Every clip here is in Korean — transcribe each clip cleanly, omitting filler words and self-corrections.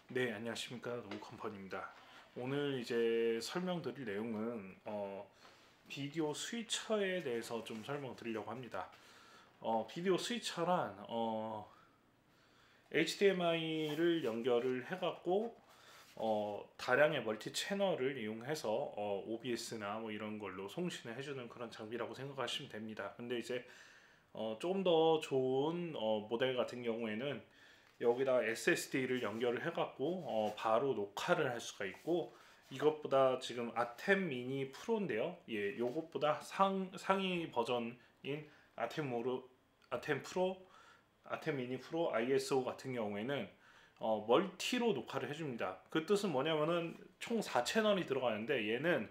네, 안녕하십니까. 노컴퍼니입니다. 오늘 이제 설명드릴 내용은 비디오 스위처에 대해서 좀 설명드리려고 합니다. 비디오 스위처란 HDMI를 연결을 해갖고 다량의 멀티 채널을 이용해서 OBS나 뭐 이런 걸로 송신을 해주는 그런 장비라고 생각하시면 됩니다. 근데 이제 조금 더 좋은 모델 같은 경우에는 여기다 SSD를 연결을 해갖고 바로 녹화를 할 수가 있고, 이것보다 지금 아템 미니 프로인데요. 예, 요것보다 상위 버전인 아템으로 아템 프로, 아템 미니 프로 ISO 같은 경우에는 멀티로 녹화를 해줍니다. 그 뜻은 뭐냐면은 총 4채널이 들어가는데, 얘는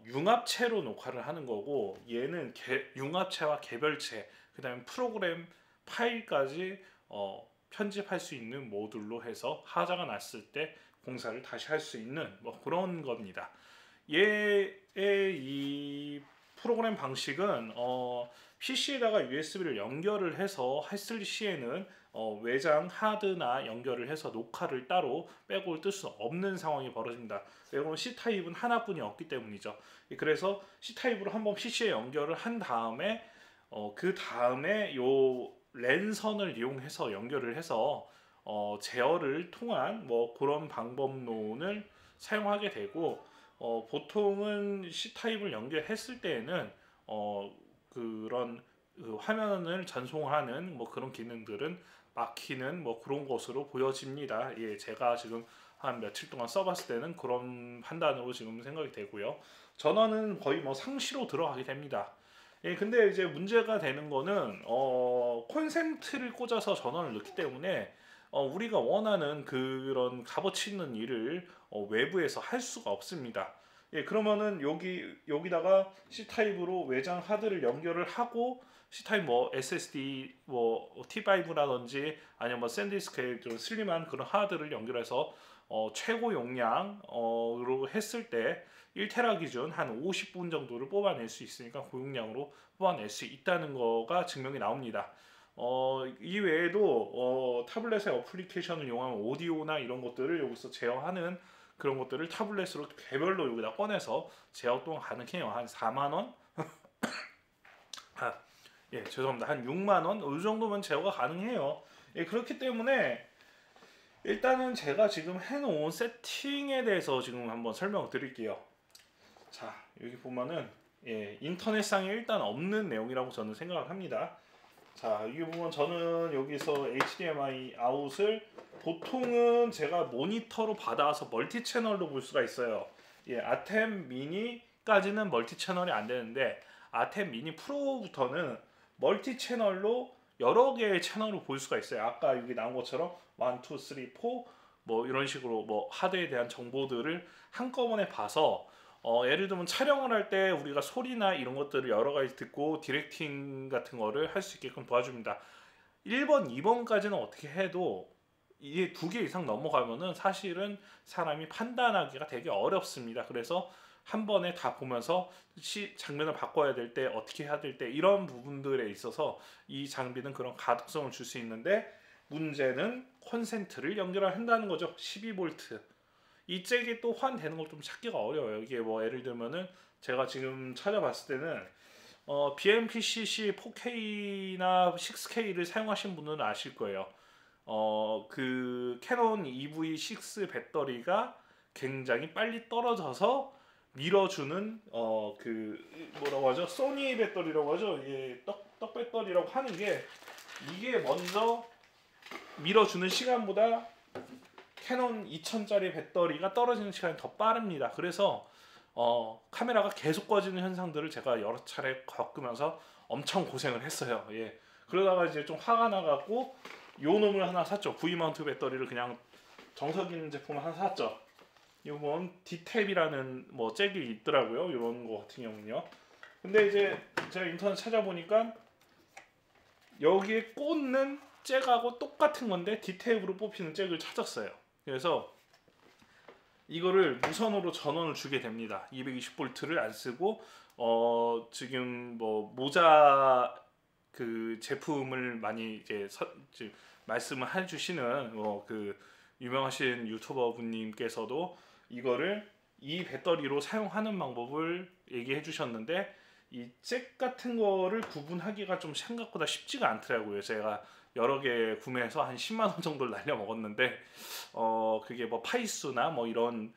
융합체로 녹화를 하는 거고, 얘는 융합체와 개별체, 그 다음에 프로그램 파일까지 편집할 수 있는 모듈로 해서 하자가 났을 때 공사를 다시 할 수 있는 뭐 그런 겁니다. 얘의 이 프로그램 방식은 PC에다가 USB를 연결을 해서 했을 시에는 외장 하드나 연결을 해서 녹화를 따로 백업을 뜰 수 없는 상황이 벌어집니다. 왜냐하면 C타입은 하나뿐이 없기 때문이죠. 그래서 C타입으로 한번 PC에 연결을 한 다음에 그 다음에 요 랜선을 이용해서 연결을 해서 제어를 통한 뭐 그런 방법론을 사용하게 되고, 보통은 C타입을 연결했을 때에는 그런 그 화면을 전송하는 뭐 그런 기능들은 막히는 뭐 그런 것으로 보여집니다. 예, 제가 지금 한 며칠 동안 써봤을 때는 그런 판단으로 지금 생각이 되고요. 전원은 거의 뭐 상시로 들어가게 됩니다. 예, 근데 이제 문제가 되는 거는 콘센트를 꽂아서 전원을 넣기 때문에 우리가 원하는 그런 값어치 있는 일을 외부에서 할 수가 없습니다. 예, 그러면은 여기다가 C 타입으로 외장 하드를 연결을 하고, C 타입 뭐 SSD 뭐 T5라든지 아니면 뭐 샌디스크의 좀 슬림한 그런 하드를 연결해서 최고 용량으로 했을 때 1테라 기준 한 50분 정도를 뽑아낼 수 있으니까 고용량으로 뽑아낼 수 있다는 거가 증명이 나옵니다. 이 외에도 타블렛의 어플리케이션을 이용하면 오디오나 이런 것들을 여기서 제어하는 그런 것들을 타블렛으로 개별로 여기다 꺼내서 제어 또한 가능해요. 한 4만 원? 아, 예, 죄송합니다. 한 6만 원? 이 정도면 제어가 가능해요. 예, 그렇기 때문에 일단은 제가 지금 해놓은 세팅에 대해서 지금 한번 설명을 드릴게요. 자, 여기 보면은 인터넷상에 일단 없는 내용이라고 저는 생각을 합니다. 자, 여기 보면 저는 여기서 HDMI 아웃을 보통은 제가 모니터로 받아서 멀티 채널로 볼 수가 있어요. 예, 아템 미니까지는 멀티 채널이 안 되는데, 아템 미니 프로부터는 멀티 채널로 여러 개의 채널을 볼 수가 있어요. 아까 여기 나온 것처럼 1, 2, 3, 4 뭐 이런 식으로 뭐 하드에 대한 정보들을 한꺼번에 봐서 예를 들면 촬영을 할 때 우리가 소리나 이런 것들을 여러 가지 듣고 디렉팅 같은 거를 할 수 있게끔 도와줍니다. 1번, 2번까지는 어떻게 해도 이게 2개 이상 넘어가면은 사실은 사람이 판단하기가 되게 어렵습니다. 그래서 한 번에 다 보면서 장면을 바꿔야 될 때 어떻게 해야 될 때 이런 부분들에 있어서 이 장비는 그런 가독성을 줄 수 있는데, 문제는 콘센트를 연결한다는 거죠. 12V. 이 잭이 또 환되는 걸 좀 찾기가 어려워요. 이게 뭐 예를 들면은 제가 지금 찾아봤을 때는 BMPCC 4K나 6K를 사용하신 분은 아실 거예요. 그 캐논 EV6 배터리가 굉장히 빨리 떨어져서 밀어주는 그 뭐라고 하죠? 소니 배터리라고 하죠. 이게 떡 배터리라고 하는 게, 이게 먼저 밀어주는 시간보다 캐논 2000짜리 배터리가 떨어지는 시간이 더 빠릅니다. 그래서 카메라가 계속 꺼지는 현상들을 제가 여러 차례 겪으면서 엄청 고생을 했어요. 예. 그러다가 이제 좀 화가 나갖고 요 놈을 하나 샀죠. V 마운트 배터리를 그냥 정석인 제품을 하나 샀죠. 이건 D탭이라는 뭐 잭이 있더라고요. 이런 거 같은 경우는요. 근데 이제 제가 인터넷 찾아보니까 여기에 꽂는 잭하고 똑같은 건데 D탭으로 뽑히는 잭을 찾았어요. 그래서 이거를 무선으로 전원을 주게 됩니다. 220V를 안 쓰고 지금 뭐 모자 그 제품을 많이 이제 말씀을 해주시는 그 유명하신 유튜버 분님께서도 이거를 이 배터리로 사용하는 방법을 얘기해 주셨는데 이 잭 같은 거를 구분하기가 좀 생각보다 쉽지가 않더라고요. 제가 여러 개 구매해서 한 10만 원 정도를 날려 먹었는데 그게 뭐 파이수나 뭐 이런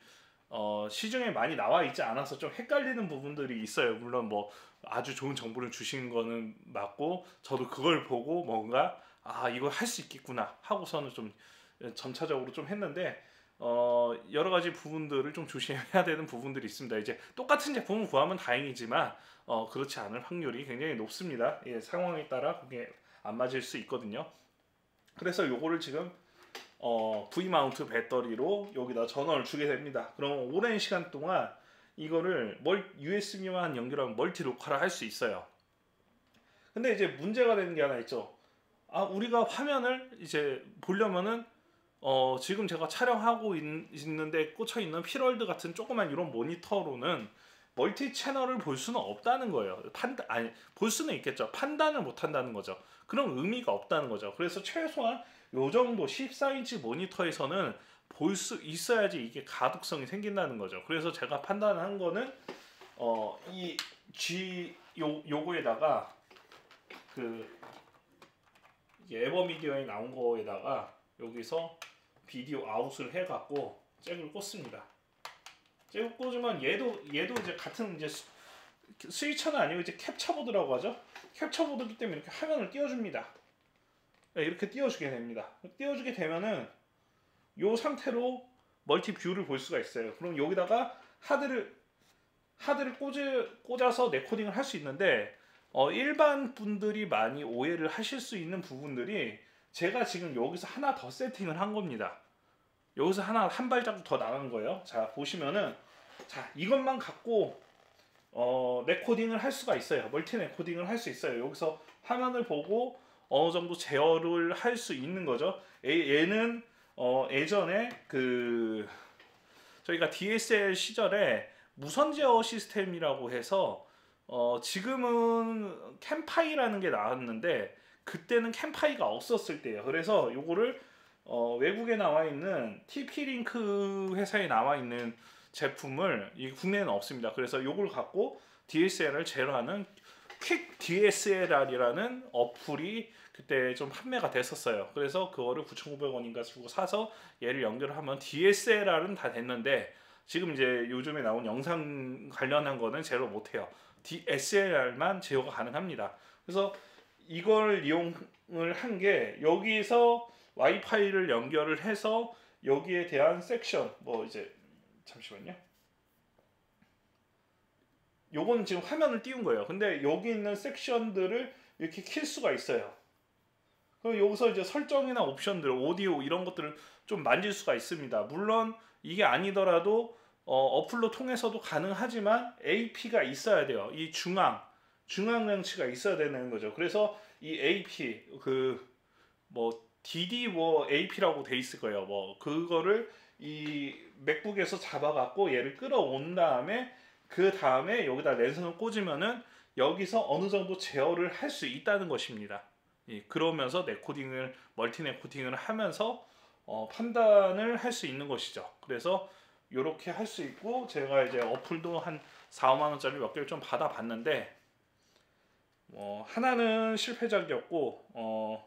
시중에 많이 나와 있지 않아서 좀 헷갈리는 부분들이 있어요. 물론 뭐 아주 좋은 정보를 주신 거는 맞고 저도 그걸 보고 뭔가 이거 할 수 있겠구나 하고서는 좀 점차적으로 좀 했는데 여러 가지 부분들을 좀 조심해야 되는 부분들이 있습니다. 이제 똑같은 제품을 구하면 다행이지만 그렇지 않을 확률이 굉장히 높습니다. 예, 상황에 따라 그게 안 맞을 수 있거든요. 그래서 요거를 지금 V 마운트 배터리로 여기다 전원을 주게 됩니다. 그럼 오랜 시간 동안 이거를 USB만 연결하면 멀티 녹화를 할 수 있어요. 근데 이제 문제가 되는 게 하나 있죠. 우리가 화면을 이제 보려면은 지금 제가 촬영하고 있는데 꽂혀 있는 피럴드 같은 조그만 이런 모니터로는 멀티 채널을 볼 수는 없다는 거예요. 볼 수는 있겠죠. 판단을 못 한다는 거죠. 그런 의미가 없다는 거죠. 그래서 최소한 요 정도 14인치 모니터에서는 볼 수 있어야지 이게 가독성이 생긴다는 거죠. 그래서 제가 판단한 거는 이 요거에다가 그 에버미디어에 나온 거에다가 여기서 비디오 아웃을 해갖고 잭을 꽂습니다. 잭을 꽂으면 얘도 이제 같은 이제 스위처는 아니고 이제 캡처보드라고 하죠. 캡처보드기 때문에 이렇게 화면을 띄워줍니다. 네, 이렇게 띄워주게 됩니다. 띄워주게 되면은 이 상태로 멀티 뷰를 볼 수가 있어요. 그럼 여기다가 하드를 꽂아서 레코딩을 할 수 있는데 일반 분들이 많이 오해를 하실 수 있는 부분들이 제가 지금 여기서 하나 더 세팅을 한 겁니다. 여기서 한 발자국 더 나간 거예요. 자 보시면은 이것만 갖고 레코딩을 할 수가 있어요. 멀티 레코딩을 할 수 있어요. 여기서 화면을 보고 어느 정도 제어를 할 수 있는 거죠. 얘는 예전에 저희가 DSL 시절에 무선 제어 시스템이라고 해서 지금은 캠파이라는 게 나왔는데 그때는 캠파이가 없었을 때예요. 그래서 요거를 외국에 나와 있는 TP-링크 회사에 나와 있는 제품을 국내에는 없습니다. 그래서 요걸 갖고 DSL을 제어하는 퀵 DSLR이라는 어플이 그때 좀 판매가 됐었어요. 그래서 그거를 9,900원인가 주고 사서 얘를 연결하면 DSLR은 다 됐는데 지금 이제 요즘에 나온 영상 관련한 거는 제어를 못해요. DSLR만 제어가 가능합니다. 그래서 이걸 이용을 한 게 여기서 와이파이를 연결을 해서 여기에 대한 섹션 이제 잠시만요. 요거는 지금 화면을 띄운 거예요. 근데 여기 있는 섹션들을 이렇게 킬 수가 있어요. 그럼 여기서 이제 설정이나 옵션들, 오디오 이런 것들을 좀 만질 수가 있습니다. 물론 이게 아니더라도 어플로 통해서도 가능하지만 AP가 있어야 돼요. 이 중앙 장치가 있어야 되는 거죠. 그래서 이 AP DD AP라고 돼 있을 거예요. 그거를 이 맥북에서 잡아갖고 얘를 끌어온 다음에 그 다음에 여기다 랜선을 꽂으면은 여기서 어느 정도 제어를 할 수 있다는 것입니다. 그러면서 멀티 레코딩을 하면서 판단을 할 수 있는 것이죠. 그래서 이렇게 할 수 있고 제가 이제 어플도 한 4, 5만 원짜리 몇 개를 좀 받아봤는데 하나는 실패작이었고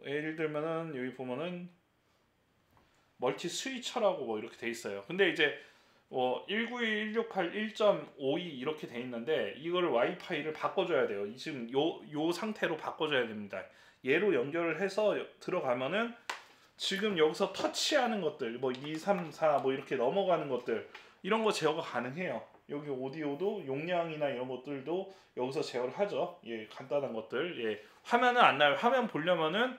예를 들면은 여기 보면은 멀티 스위처라고 이렇게 돼 있어요. 근데 이제 191.168 1.52 이렇게 돼 있는데 이거를 와이파이를 바꿔줘야 돼요. 지금 요 상태로 바꿔줘야 됩니다. 얘로 연결을 해서 들어가면은 지금 여기서 터치하는 것들 2, 3, 4 이렇게 넘어가는 것들 이런 거 제어가 가능해요. 여기 오디오도 용량이나 이런 것들도 여기서 제어를 하죠. 간단한 것들. 화면은 안 나요. 화면 보려면은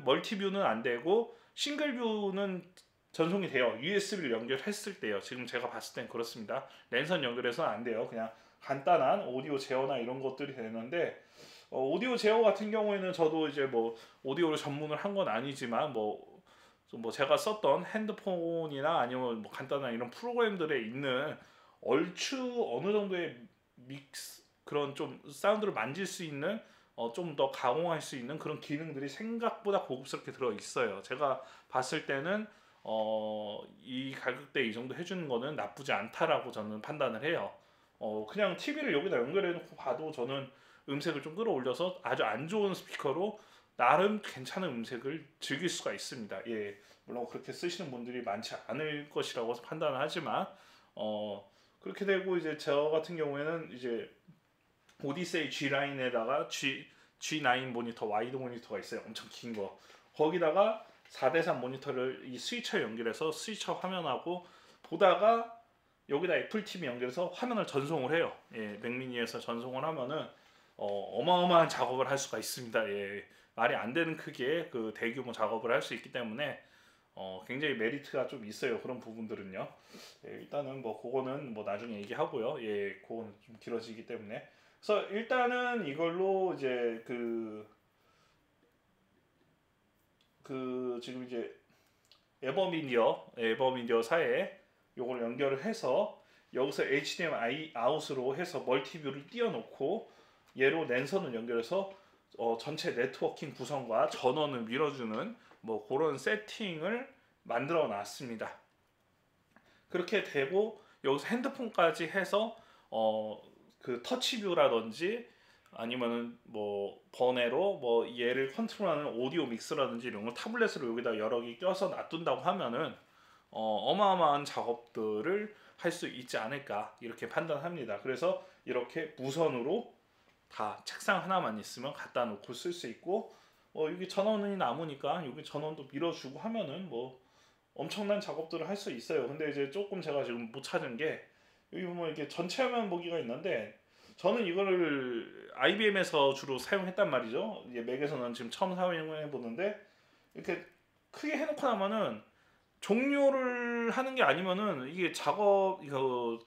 멀티뷰는 안 되고 싱글뷰는 전송이 돼요. USB를 연결했을 때요. 지금 제가 봤을 땐 그렇습니다. 랜선 연결해서는 안 돼요. 그냥 간단한 오디오 제어나 이런 것들이 되는데 오디오 제어 같은 경우에는 저도 이제 오디오를 전문을 한 건 아니지만 제가 썼던 핸드폰이나 아니면 간단한 이런 프로그램들에 있는 얼추 어느 정도의 믹스 그런 좀 사운드를 만질 수 있는 좀 더 가공할 수 있는 그런 기능들이 생각보다 고급스럽게 들어 있어요. 제가 봤을 때는 이 가격대에 이 정도 해주는 거는 나쁘지 않다라고 저는 판단을 해요. 그냥 TV를 여기다 연결해 놓고 봐도 저는 음색을 좀 끌어올려서 아주 안 좋은 스피커로 나름 괜찮은 음색을 즐길 수가 있습니다. 예, 물론 그렇게 쓰시는 분들이 많지 않을 것이라고 판단을 하지만 그렇게 되고 이제 저 같은 경우에는 이제 오디세이 G9에다가 G9 모니터 와이드 모니터가 있어요. 엄청 긴 거. 거기다가 4대3 모니터를 이 스위처 연결해서 스위처 화면하고 보다가 여기다 애플 TV 연결해서 화면을 전송을 해요. 예, 맥미니에서 전송을 하면은 어마어마한 작업을 할 수가 있습니다. 예, 말이 안 되는 크기의 그 대규모 작업을 할 수 있기 때문에 굉장히 메리트가 좀 있어요. 그런 부분들은요. 예, 일단은 뭐 그거는 뭐 나중에 얘기하고요. 예, 그거는 좀 길어지기 때문에. 그래서 일단은 이걸로 이제 지금 이제 에버미디어사에 요걸 연결을 해서 여기서 HDMI 아웃으로 해서 멀티뷰를 띄워놓고 얘로 랜선을 연결해서 전체 네트워킹 구성과 전원을 밀어주는 뭐 그런 세팅을 만들어 놨습니다. 그렇게 되고 여기서 핸드폰까지 해서 그 터치뷰라든지 아니면은 뭐 번외로 뭐 얘를 컨트롤하는 오디오 믹스라든지 이런 걸 타블렛으로 여기다 여러 개 껴서 놔둔다고 하면은 어마어마한 작업들을 할 수 있지 않을까 이렇게 판단합니다. 그래서 이렇게 무선으로 다 책상 하나만 있으면 갖다 놓고 쓸 수 있고 여기 전원이 남으니까 여기 전원도 밀어주고 하면은 뭐 엄청난 작업들을 할 수 있어요. 근데 이제 조금 제가 지금 못 찾은 게 여기 보면 이렇게 전체 화면 보기가 있는데 저는 이거를 IBM에서 주로 사용했단 말이죠. 이제 맥에서는 지금 처음 사용해 보는데 이렇게 크게 해놓고 나면은 종료를 하는 게 아니면은 이게 작업 이거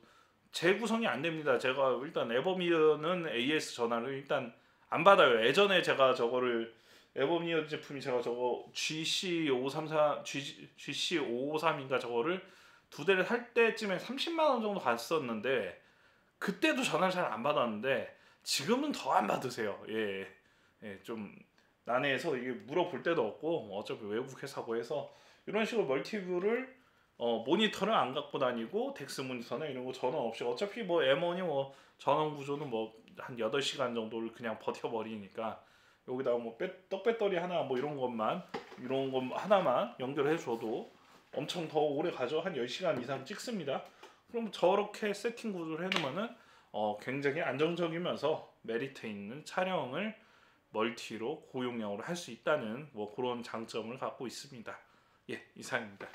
재구성이 안 됩니다. 제가 일단 에버미어는 AS 전화를 일단 안 받아요. 예전에 제가 저거를 에버미어 제품이 제가 저거 GC534 GC553인가 저거를 두 대를 살 때쯤에 30만 원 정도 갔었는데 그때도 전화를 잘 안 받았는데 지금은 더 안 받으세요. 예, 예, 좀 난해해서 이게 물어볼 데도 없고 어차피 외국 회사고 해서 이런 식으로 멀티뷰를 모니터를 안 갖고 다니고 덱스 모니터나 이런 거 전원 없이 어차피 뭐 M1이 뭐 전원 구조는 뭐 한 8시간 정도를 그냥 버텨버리니까 여기다가 뭐 떡배터리 하나 뭐 이런 것 하나만 연결해 줘도 엄청 더 오래 가죠. 한 10시간 이상 찍습니다. 그럼 저렇게 세팅 구조를 해놓으면은 굉장히 안정적이면서 메리트 있는 촬영을 멀티로 고용량으로 할 수 있다는 뭐 그런 장점을 갖고 있습니다. 예, 이상입니다.